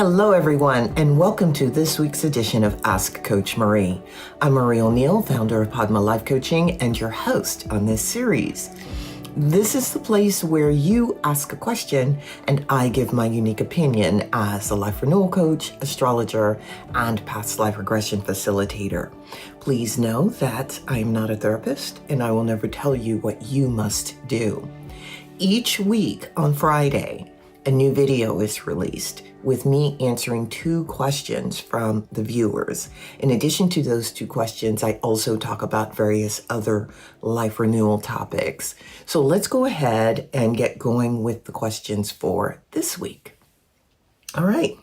Hello, everyone, and welcome to this week's edition of Ask Coach Marie. I'm Marie O'Neill, founder of Padma Life Coaching, and your host on this series. This is the place where you ask a question and I give my unique opinion as a life renewal coach, astrologer, and past life regression facilitator. Please know that I am not a therapist and I will never tell you what you must do. Each week on Friday, a new video is released with me answering 2 questions from the viewers. In addition to those 2 questions, I also talk about various other life renewal topics. So let's go ahead and get going with the questions for this week. All right.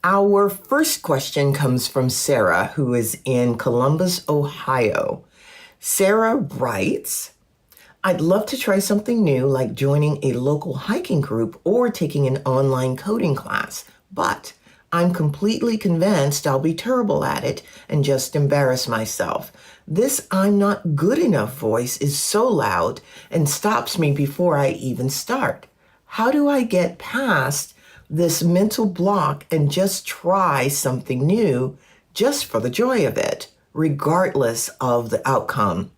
Our first question comes from Sarah, who is in Columbus, Ohio. Sarah writes, I'd love to try something new like joining a local hiking group or taking an online coding class, but I'm completely convinced I'll be terrible at it and just embarrass myself. This I'm not good enough voice is so loud and stops me before I even start. How do I get past this mental block and just try something new just for the joy of it, regardless of the outcome?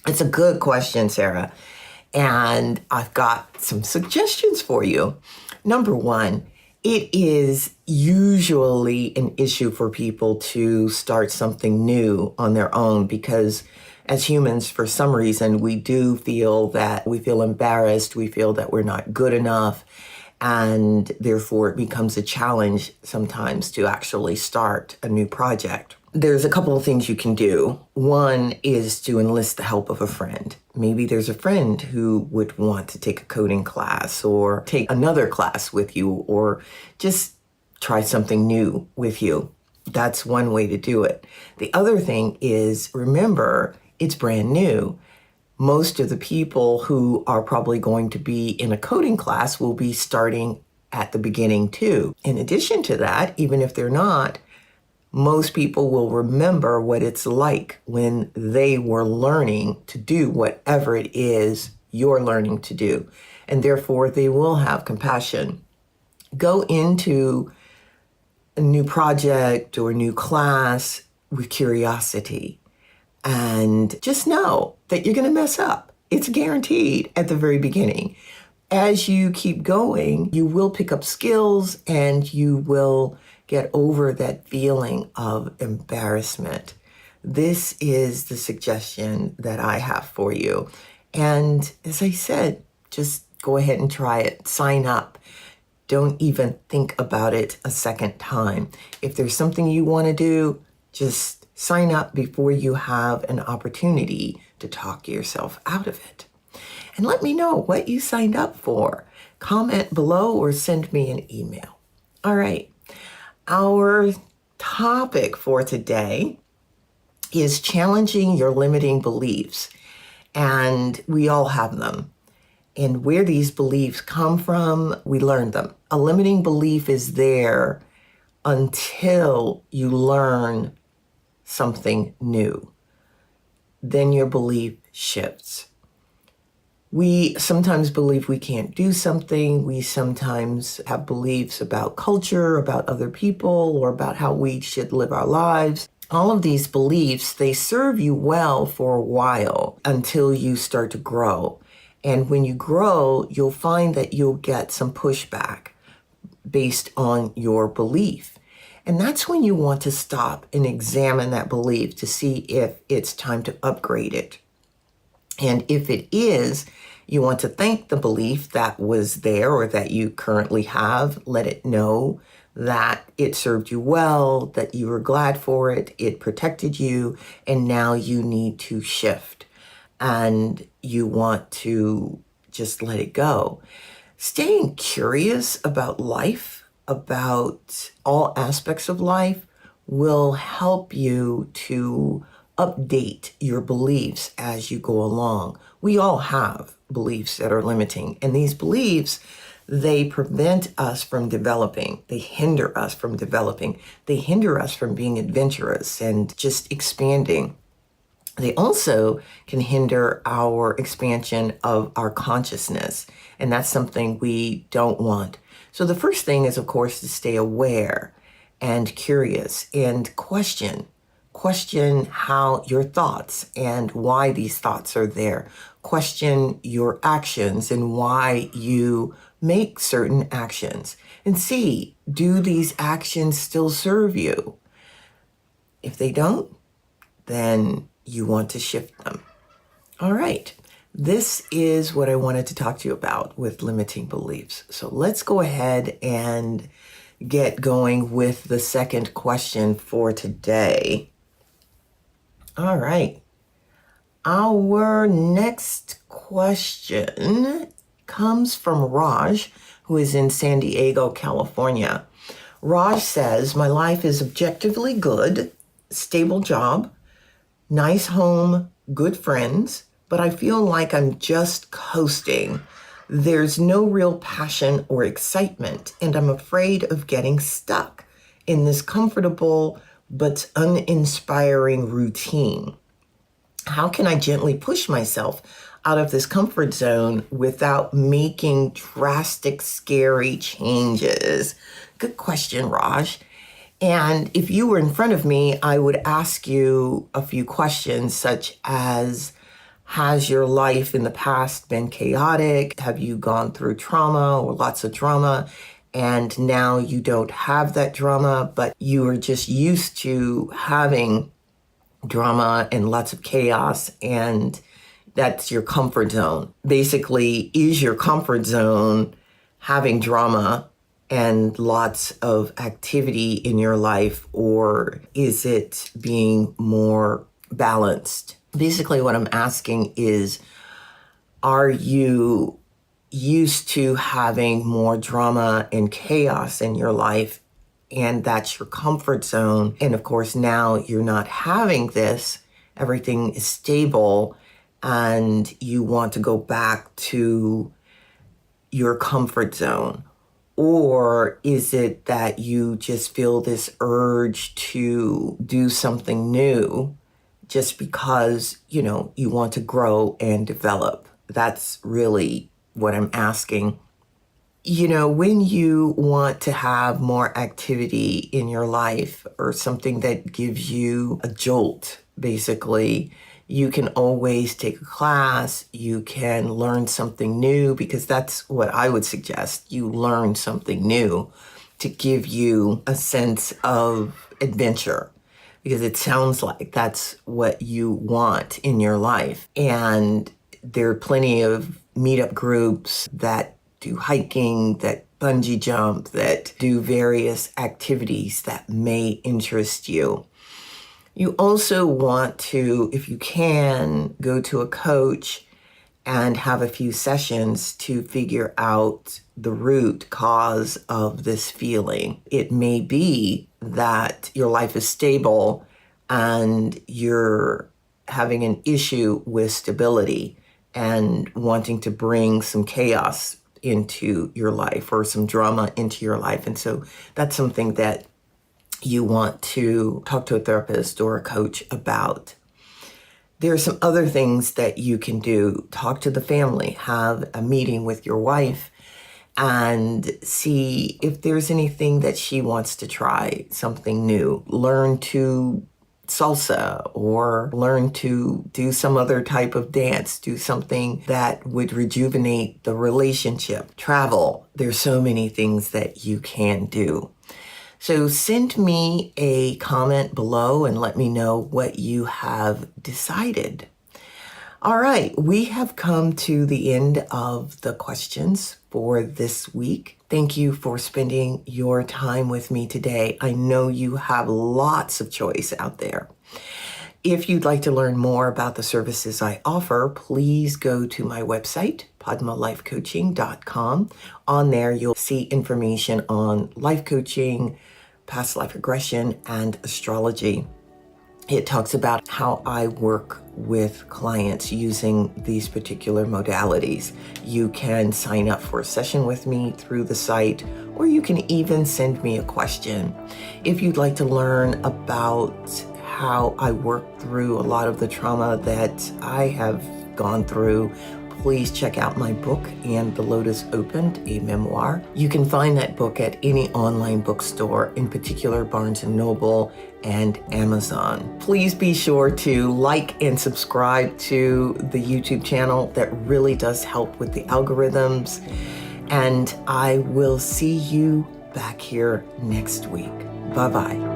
It's a good question, Sarah, and I've got some suggestions for you. Number 1, it is usually an issue for people to start something new on their own because as humans, for some reason, we do feel that we feel embarrassed, we feel that we're not good enough, and therefore it becomes a challenge sometimes to actually start a new project. There's a couple of things you can do. One is to enlist the help of a friend. Maybe there's a friend who would want to take a coding class or take another class with you or just try something new with you. That's one way to do it. The other thing is, remember, it's brand new. Most of the people who are probably going to be in a coding class will be starting at the beginning too. In addition to that, even if they're not, most people will remember what it's like when they were learning to do whatever it is you're learning to do. And therefore, they will have compassion. Go into a new project or a new class with curiosity. And just know that you're going to mess up. It's guaranteed at the very beginning. As you keep going, you will pick up skills and you will get over that feeling of embarrassment. This is the suggestion that I have for you. And as I said, just go ahead and try it. Sign up. Don't even think about it a second time. If there's something you want to do, just sign up before you have an opportunity to talk yourself out of it. And let me know what you signed up for. Comment below or send me an email. All right. Our topic for today is challenging your limiting beliefs. And we all have them. And where these beliefs come from, we learn them. A limiting belief is there until you learn something new. Then your belief shifts. We sometimes believe we can't do something. We sometimes have beliefs about culture, about other people, or about how we should live our lives. All of these beliefs, they serve you well for a while until you start to grow. And when you grow, you'll find that you'll get some pushback based on your belief. And that's when you want to stop and examine that belief to see if it's time to upgrade it. And if it is, you want to thank the belief that was there or that you currently have. Let it know that it served you well, that you were glad for it, it protected you, and now you need to shift. And you want to just let it go. Staying curious about life, about all aspects of life, will help you to update your beliefs as you go along. We all have beliefs that are limiting, and these beliefs, they prevent us from developing. They hinder us from developing. They hinder us from being adventurous and just expanding. They also can hinder our expansion of our consciousness, and that's something we don't want. So the first thing is, of course, to stay aware and curious and question how your thoughts and why these thoughts are there. Question your actions and why you make certain actions. And see, do these actions still serve you? If they don't, then you want to shift them. All right. This is what I wanted to talk to you about with limiting beliefs. So let's go ahead and get going with the second question for today. All right. Our next question comes from Raj, who is in San Diego, California. Raj says, my life is objectively good, stable job, nice home, good friends, but I feel like I'm just coasting. There's no real passion or excitement, and I'm afraid of getting stuck in this comfortable but uninspiring routine. How can I gently push myself out of this comfort zone without making drastic, scary changes? Good question, Raj. And if you were in front of me, I would ask you a few questions such as, has your life in the past been chaotic? Have you gone through trauma or lots of drama? And now you don't have that drama, but you are just used to having drama and lots of chaos, and that's your comfort zone. Basically, is your comfort zone having drama and lots of activity in your life, or is it being more balanced? Basically, what I'm asking is, are you used to having more drama and chaos in your life, and that's your comfort zone? And of course, now you're not having this, everything is stable, and you want to go back to your comfort zone? Or is it that you just feel this urge to do something new just because, you want to grow and develop? That's really what I'm asking. When you want to have more activity in your life or something that gives you a jolt, basically, you can always take a class, you can learn something new, because that's what I would suggest. You learn something new to give you a sense of adventure, because it sounds like that's what you want in your life. And there are plenty of meetup groups that do hiking, that bungee jump, that do various activities that may interest you. You also want to, if you can, go to a coach and have a few sessions to figure out the root cause of this feeling. It may be that your life is stable and you're having an issue with stability and wanting to bring some chaos into your life or some drama into your life. And so that's something that you want to talk to a therapist or a coach about. There are some other things that you can do. Talk to the family, have a meeting with your wife, and see if there's anything that she wants to try, something new. Learn to salsa or learn to do some other type of dance, do something that would rejuvenate the relationship. Travel. There's so many things that you can do. So send me a comment below and let me know what you have decided. All right, we have come to the end of the questions for this week. Thank you for spending your time with me today. I know you have lots of choice out there. If you'd like to learn more about the services I offer, please go to my website, padmalifecoaching.com. On there, you'll see information on life coaching, past life regression, and astrology. It talks about how I work with clients using these particular modalities. You can sign up for a session with me through the site, or you can even send me a question. If you'd like to learn about how I work through a lot of the trauma that I have gone through, please check out my book, And the Lotus Opened, a memoir. You can find that book at any online bookstore, in particular Barnes & Noble and Amazon. Please be sure to like and subscribe to the YouTube channel. That really does help with the algorithms. And I will see you back here next week. Bye-bye.